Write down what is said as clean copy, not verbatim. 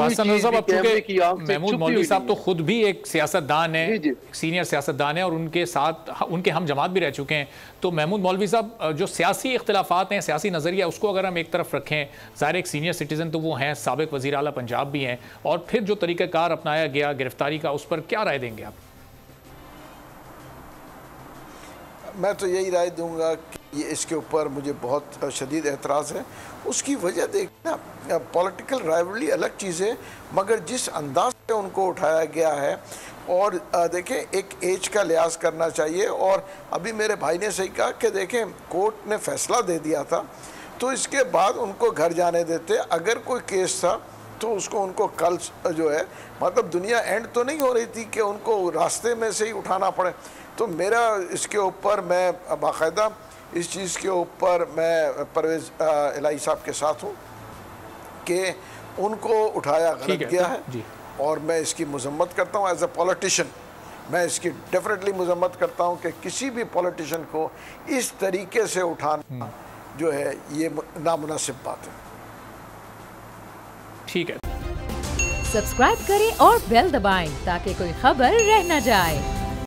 हसन रज़ा साहब, अब चूंकि महमूद मौलवी साहब तो खुद भी एक सियासतदान है, सीनियर सियासतदान है और उनके साथ उनके हम जमात भी रह चुके हैं, तो महमूद मौलवी साहब जो सियासी इख्तिलाफात हैं, सियासी नज़रिया, उसको अगर हम एक तरफ रखें, ज़ाहिर एक सीनियर सिटीज़न तो वो हैं, साबिक़ वज़ीर आला पंजाब भी हैं, और फिर जो तरीक़ाकार अपनाया गया गिरफ्तारी का, उस पर क्या राय देंगे आप? मैं तो यही राय दूंगा कि ये इसके ऊपर मुझे बहुत शदीद एतराज़ है। उसकी वजह देखना, पॉलिटिकल राइवलरी अलग चीज़ है, मगर जिस अंदाज से उनको उठाया गया है, और देखें एक एज का लिहाज करना चाहिए। और अभी मेरे भाई ने सही कहा कि देखें कोर्ट ने फैसला दे दिया था, तो इसके बाद उनको घर जाने देते। अगर कोई केस था तो उसको उनको कल जो है, मतलब दुनिया एंड तो नहीं हो रही थी कि उनको रास्ते में से ही उठाना पड़े। तो मेरा इसके ऊपर, मैं बाकायदा इस चीज़ के ऊपर मैं परवेज़ इलाही साहब के साथ हूँ कि उनको उठाया गलत गया है, और मैं इसकी मजम्मत करता हूँ एज ए पॉलिटिशियन। मैं इसकी डेफिनेटली मजम्मत करता हूँ कि किसी भी पॉलिटिशियन को इस तरीके से उठाना जो है ये नामुनासिब बात है। ठीक है, सब्सक्राइब करें और बेल दबाएं ताकि कोई खबर रह न जाए।